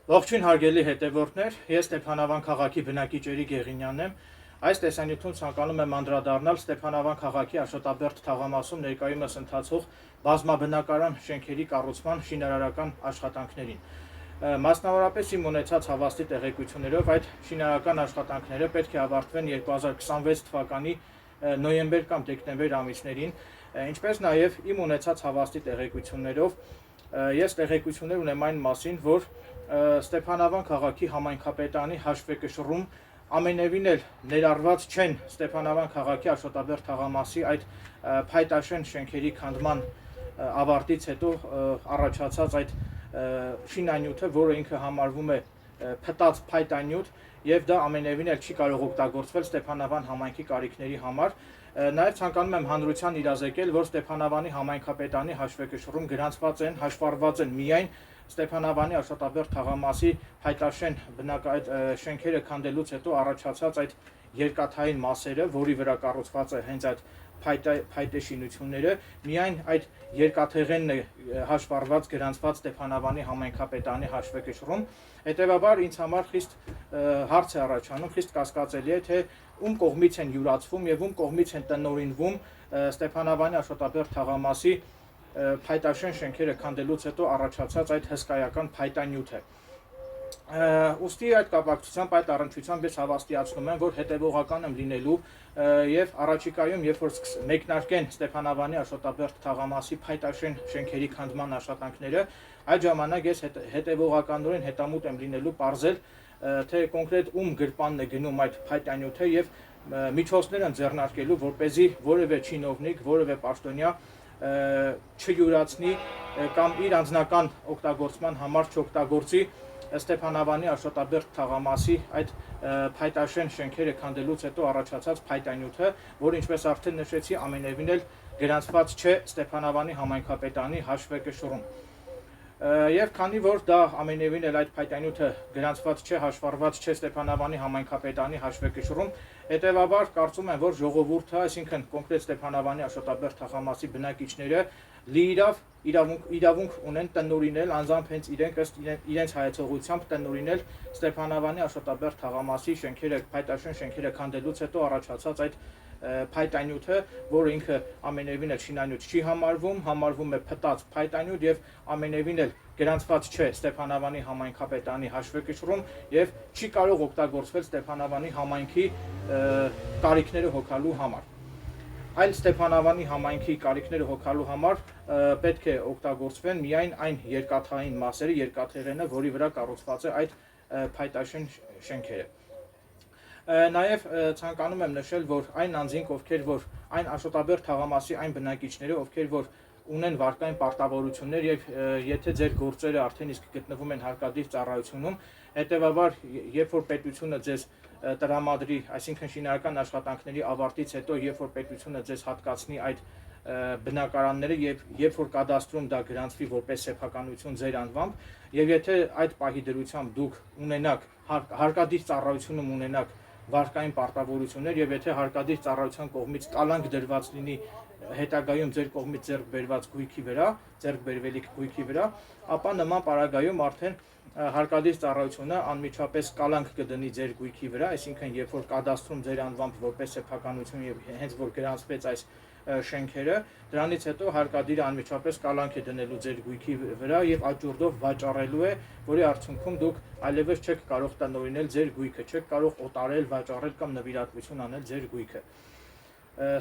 Ողջույն հարգելի հետևորդներ, ես Ստեփանավան քաղաքի բնակիչ Էրիկ Եղինյանն եմ։ Այս տեսանյութում ցանկանում եմ անդրադառնալ Ստեփանավան քաղաքի Աշոտաբերդ թաղամասում ներկայումս ընթացող բազմաբնակարան շենքերի կառուցման շինարարական աշխատանքներին։ Մասնավորապես իմ ունեցած հավաստի տեղեկություններով այդ շինարարական աշխատանքները պետք է ավարտվեն 2026 թվականի նոյեմբեր կամ դեկտեմբեր ամիսներին, ինչպես նաև իմ ունեցած հավաստի տեղեկություններով ես տեղեկություններ ունեմ այն մասին, որ Ստեփանավան քաղաքի համայնքապետարանի հաշվեկշռում ամենևին էլ ներառված չեն Ստեփանավան քաղաքի Աշոտաբերդ թաղամասի այդ փայտաշեն շենքերի քանդման ավարտից հետո առաջացած այդ շինանյութը, որը ինքը համարվում է փտած փայտանյութ, եւ դա ամենևին էլ չի կարող օգտագործվել Ստեփանավան համայնքի կարիքների համար։ Նաև ցանկանում եմ հանրության իրազեկել, որ Ստեփանավանի համայնքապետարանի հաշվեկշռում գրանցված են, հաշվառված են միայն Ստեփանավանի Աշոտաբերդ թաղամասի փայտաշեն այդ շենքերը քանդելուց հետո առաջացած այդ երկաթային մասերը, որի վրա կառուցված է հենց այդ փայտե շինությունները, միայն այդ երկաթեղենն է հաշվառված գրանցված Ստեփանավանի համայնքապետարանի հաշվեկշռում։ Հետևաբար ինձ համար խիստ հարց է առաջանում, խիստ կասկածելի է, թե ում կողմից են յուրացվում եւ ում կողմից են տնօրինվում Ստեփանավանի Աշոտաբերդ թաղամասի փայտաշեն շենքերը քանդելուց հետո առաջացած այդ հսկայական փայտանյութը։ Ուստի այդ կապակցությամբ այդ առնչությամբ ես հավաստիացնում եմ, որ հետևողական եմ լինելու եւ առաջիկայում, երբ որ մեկնարկեն Ստեփանավանի Աշոտաբերդ թաղամասի փայտաշեն շենքերի քանդման աշխատանքները, այդ ժամանակ ես հետևողականորեն հետամուտ եմ լինելու պարզել, թե կոնկրետ ում գրպանն է գնում այդ փայտանյութը եւ միջոցներ են ձեռնարկելու, որպեսզի որևէ չինովնիկ, որևէ պաշտոնյա չյուրացնի կամ իր անձնական օգտագործման համար չօգտագործի Ստեփանավանի Աշոտաբերդ թաղամասի այդ փայտաշեն շենքերը քանդելուց հետո առաջացած փայտանյութը, որը ինչպես արդեն նշեցի, ամենևին էլ գրանցված չէ Ստեփանավանի համայնքապետարանի հաշվեկշռում։ Եվ քանի որ դա ամենևին էլ այդ փայտանյութը գրանցված չէ, հաշվառված չէ Ստեփանավանի համայնքապետարանի հաշվեկշռում, հետևաբար կարծում եմ, որ ժողովուրդը, այսինքն կոնկրետ Ստեփանավանի Աշոտաբերդ թաղամասի բնակիչները լիիրավ իրավունք ունեն տնօրինել, անձամբ հենց իրենց հայեցողությամբ տնօրինել Ստեփանավանի Աշոտաբերդ թաղամասի շենքերը, փայտաշեն շենքերը քանդելուց հետո առաջացած այդ փայտանյութը, որը ինքը ամենևին էլ շինանյութ չի համարվում է փտած փայտանյութ եւ ամենևին էլ գրանցված չէ Ստեփանավանի համայնքապետարանի հաշվեկշռում եւ չի կարող օգտագործվել Ստեփանավանի համայնքի կարիքները հոգալու համար։ Այլ Ստեփանավանի համայնքի կարիքները հոգալու համար պետք է օգտագործվեն միայն այն երկաթային մասերը, երկաթեղենը, որի վրա կառուցված է այդ փայտաշեն շենքերը։ Նաև ցանկանում եմ նշել, որ այն անձինք, ովքեր որ այն Աշոտաբերդ թաղամասի այն բնակիչները, ովքեր որ ունեն վարկային պարտավորություններ եւ եթե ձեր գործերը արդեն իսկ գտնվում են հարկադիր ծառայությունում, հետեւաբար երբ որ պետությունը ձեզ տրամադրի, այսինքն շինարարական աշխատանքների ավարտից հետո, երբ որ պետությունը ձեզ հատկացնի այդ բնակարանները եւ երբ որ կադաստրում դա գրանցվի որպես սեփականություն ձեր անվամբ, եւ եթե այդ պահի դրությամբ դուք ունենաք հարկադիր ծառայությունում ունենաք վարկային պարտավորություններ եւ եթե հարկադիր ծառայության կողմից կալանք դրված լինի հետագայում ձեր կողմից ձեռք բերված գույքի վրա, ձեռք բերվելիք գույքի վրա, ապա նման պարագայում արդեն հարկադիր ծառայությունը անմիջապես կալանք կդնի ձեր գույքի վրա, այսինքն երբ որ կադաստրում ձեր անվամբ որպես սեփականություն եւ հենց որ գրանցվեց այս շենքերը, դրանից հետո հարկադիրը անմիջապես կալանք է դնելու ձեր գույքի վրա եւ աճուրդով վաճառելու է, որի արդյունքում դուք այլևս չեք կարող տնօրինել ձեր գույքը, չեք կարող օտարել, վաճառել կամ նվիրատվություն անել ձեր գույքը։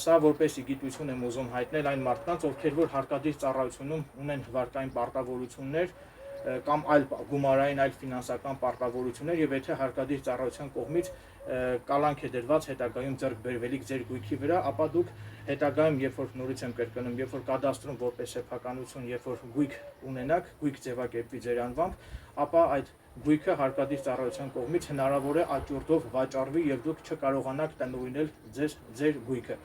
Սա որպեսի գիտություն եմ ուզում հայտնել այն մարդկանց, ովքեր որ հարկադիր ծառայությունում ունեն վարկային պարտավորություններ կամ այլ գումարային, այլ ֆինանսական պարտավորություններ եւ եթե հարկադիր ծառայության կողմից կալանք է դրված հետագայում ձեռք բերվելիք ձեր գույքի վրա, ապա դուք հետագայում, երբ որ նորից եմ կրկնում, երբ որ կադաստրում որպես սեփականություն, երբ որ գույք ունենաք, գույք ձևակերպվի ձեր անվամբ, ապա այդ գույքը հարկադիր ծառայության կողմից հնարավոր է աճուրդով վաճառվի եւ դուք չկարողանաք տնօրինել ձեր գույքը։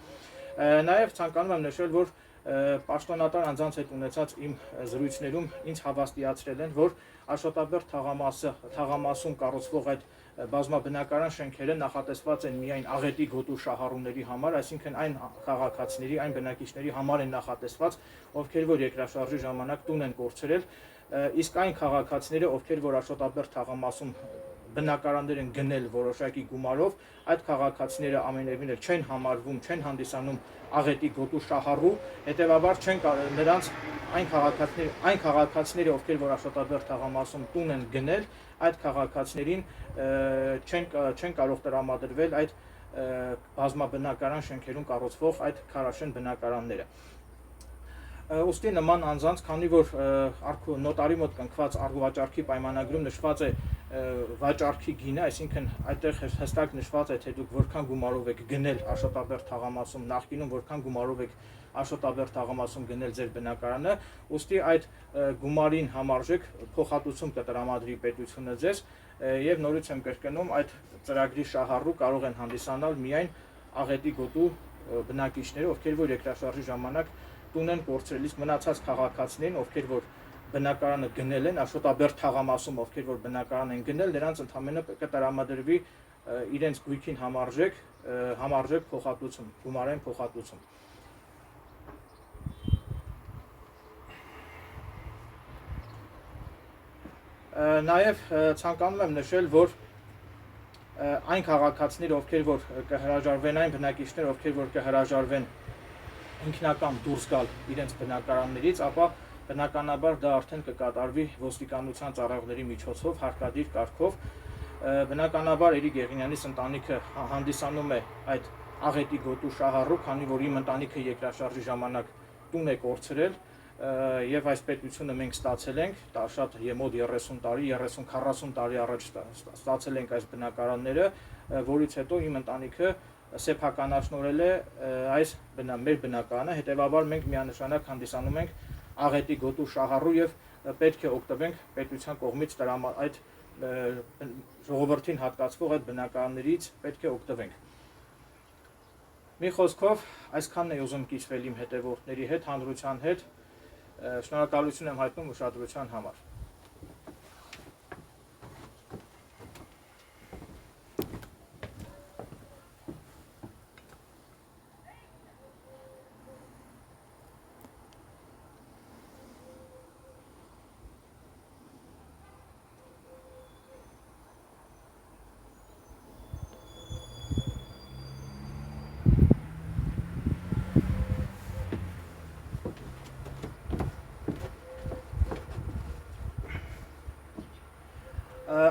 Նաեւ ցանկանում եմ նշել, որ պաշտոնատար անձանց հետ ունեցած իմ զրույցներում ինձ հավաստիացրել են, որ Աշոտաբերդ թաղամասում կառուցվող այդ բազմաբնակարան շենքերը նախատեսված են միայն աղետի գոտու շահառուների համար, այսինքն այն քաղաքացիների, այն բնակիչների համար են նախատեսված, ովքեր որ երկրաշարժի ժամանակ տուն են կորցրել, իսկ այն քաղաքացիները, ովքեր որ Աշոտաբերդ թաղամասում բնակարաններ են գնել որոշակի գումարով, այդ քաղաքացիները ամենևին էլ չեն համարվում, չեն հանդիսանում աղետի գոտու շահառու, հետևաբար նրանց այն քաղաքացիները, ովքեր որ Աշոտաբերդ թաղամասում տուն են գնել, այդ քաղաքացիներին չեն կարող տրամադրվել այդ բազմաբնակարան շենքերում կառուցվող այդ քարաշեն բնակարանները։ Ուստի նման անձանց, քանի որ նոտարի մոտ կնքված առուվաճառքի պայմանագրում նշված է վաճառքի գինը, այսինքն այդտեղ հստակ նշված է, թե դուք որքան գումարով եք գնել Աշոտաբերդ թաղամասում, նախկինում որքան գումարով եք Աշոտաբերդ թաղամասում գնել ձեր բնակարանը, ուստի այդ գումարին համարժեք փոխհատուցում կտրամադրի պետությունը ձեզ, եւ նորից եմ կրկնում, այդ ծրագրի շահառու կարող են հանդիսանալ միայն աղետի գոտու բնակիչները, ովքեր որ երկրաշարժի ժամանակ տուն են կորցրել, իսկ մնացած քաղաքացիներին, ովքեր որ բնակարանը գնել են Աշոտաբերդ թաղամասում, ովքեր որ բնակարան են գնել, նրանց ընդհանրապես կտրամադրվի իրենց գույքին համարժեք փոխհատուցում, գումարային փոխհատուցում։ Նաև ցանկանում եմ նշել, որ այն քաղաքացիները, ովքեր որ կհրաժարվեն, այն բնակիչները, ովքեր որ կհրաժարվեն ինքնական դուրս գալ իրենց բնակարաններից, ապա բնականաբար դա արդեն կկատարվի ոստիկանության ծառայողների միջոցով, հարկադիր կարգով։ Բնականաբար Էրիկ Եղինյանից ընտանիքը հանդիսանում է այդ աղետի գոտու շահառու, քանի որ իմ ընտանիքը երկրաշարժի ժամանակ տուն է կորցրել, եւ այս պետությունը մենք ստացել ենք, դա շատ մոտ 30 տարի, 30-40 տարի առաջ ստացել ենք այս բնակարանները, որից հետո իմ ընտանիքը սեփականացնորել է այս մեր բնակարանը, հետևաբար մենք միանշանակ հանդիսանում ենք աղետի գոտու շահառու եւ պետք է օգտվենք պետության կողմից այդ ժողովրդին հատկացվող այդ բնակարաններից պետք է օգտվենք։ Մի խոսքով այսքանն է ուզում կիսվել իմ հետևորդների հետ, հանրության հետ, շնորհակալություն եմ հայտնում ուշադրության համար։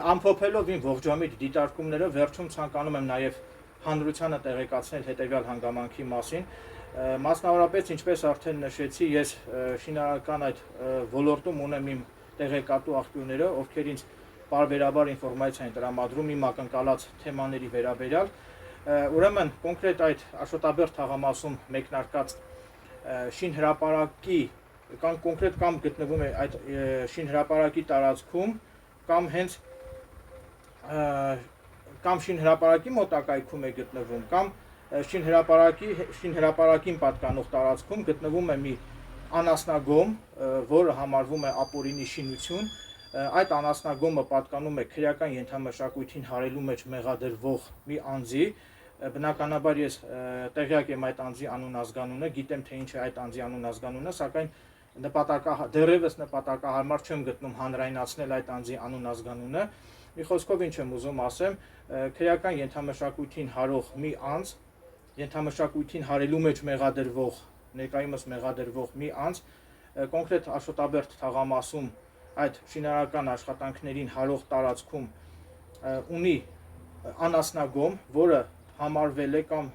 Ամփոփելով իմ ողջամիտ դիտարկումները, վերջում ցանկանում եմ նաև հանրությանը տեղեկացնել հետևյալ հանգամանքի մասին։ Մասնավորապես, ինչպես արդեն նշեցի, ես շինարարական այդ ոլորտում ունեմ իմ տեղեկատու աղբյուրները, ովքեր ինձ պարբերաբար ինֆորմացիա են տրամադրում իմ ակնկալած թեմաների վերաբերյալ։ Ուրեմն, կոնկրետ այդ Աշոտաբերդ թաղամասում մեկնարկած շինհրապարակի կոնկրետ կամ գտնվում է այդ շինհրապարակի տարածքում, կամ շինհրապարակի մոտակայքում է գտնվում, կամ շինհրապարակին պատկանող տարածքում գտնվում է մի անասնագոմ, որը համարվում է ապօրինի շինություն, այդ անասնագոմը պատկանում է քրեական ենթամշակույթին հարելու մեջ մեղադրվող մի անձի, բնականաբար ես տեղյակ եմ այդ անձի անուն ազգանունը, գիտեմ թե ինչ է այդ անձի անուն ազգանունը, սակայն դեռևս նպատակահարմար չեմ գտնում հանրայնացնել այդ անձի անուն ազգանունը։ Մի խոսքով ինչ եմ ուզում ասեմ, քրեական ենթամշակույթին հարող մի անձ, ենթամշակույթին հարելու մեջ մեղադրվող, ներկայումս մեղադրվող մի անձ, կոնկրետ Աշոտաբերդ թաղամասում այդ շինարարական աշխատանքներին հարող տարածքում ունի անասնագոմ, որը համարվել է կամ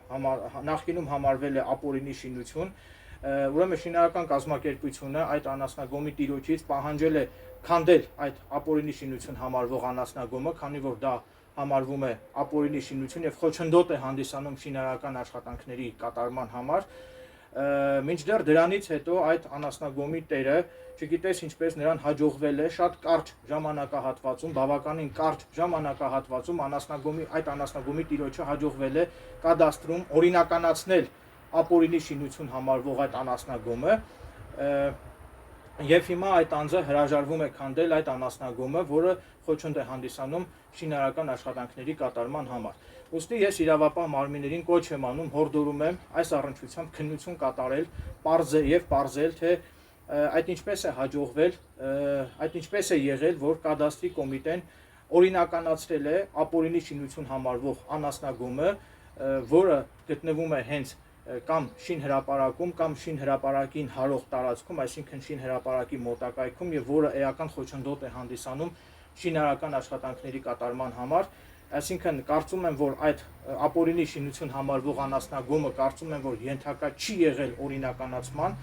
նախկինում համարվել է ապօրինի շինություն, ուրեմն շինարարական կազմակերպությունը այդ անասնագոմի տիրոջից պահանջել է քանդել այդ ապօրինի շինություն համարվող անասնագոմը, քանի որ դա համարվում է ապօրինի շինություն եւ խոչընդոտ է հանդիսանում շինարարական աշխատանքների կատարման համար, մինչդեռ դրանից հետո այդ անասնագոմի տերը, չգիտես ինչպես նրան հաջողվել է շատ կարճ ժամանակահատվածում, բավականին կարճ ժամանակահատվածում այդ անասնագոմի տիրոջը հաջողվել է կադաստրում օրինականացնել ապօրինի շինություն համարվող այդ անասնագոմը, եւ հիմա այդ անձը հրաժարվում է քանդել այդ անասնագոմը, որը խոչընդոտ է հանդիսանում շինարարական աշխատանքների կատարման համար։ Ուստի ես իրավապահ մարմիններին կոչ եմ անում, հորդորում եմ այս առնչությամբ քննություն կատարել, պարզել, թե այդ ինչպես է հաջողվել, այդ ինչպես է եղել, որ կադաստրի կոմիտեն օրինականացրել է ապօրինի շինություն համարվող անասնագոմը, որը գտնվում է հենց կամ շինհրապարակում կամ շինհրապարակին հարող տարածքում, այսինքն շինհրապարակի մոտակայքում եւ որը էական խոչընդոտ է հանդիսանում շինարարական աշխատանքների կատարման համար, այսինքն կարծում եմ, որ այդ ապօրինի շինություն համարվող անասնագոմը կարծում եմ, որ ենթակա չի եղել օրինականացման,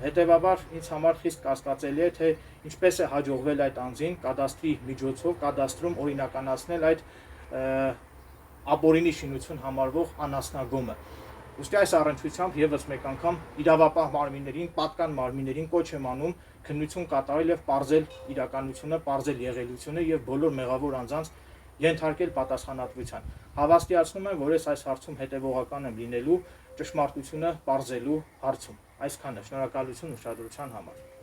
հետեւաբար ինձ համար խիստ կասկածելի է, թե ինչպես է հաջողվել այդ անձին կադաստրի միջոցով կադաստրում օրինականացնել այդ ապօրինի շինություն համարվող անասնագոմը։ Ուստի այս առնչությամբ եւս մեկ անգամ իրավապահ մարմիններին, պատկան մարմիններին կոչ եմ անում քննություն կատարել եւ պարզել իրականությունը, պարզել եղելությունը եւ բոլոր մեղավոր անձանց ենթարկել պատասխանատվության։ Հավաստիացնում եմ, որ այս հարցում հետևողական եմ լինելու ճշմարտությունը պարզելու հարցում։ Այսքանը, շնորհակալություն ուշադրության համար։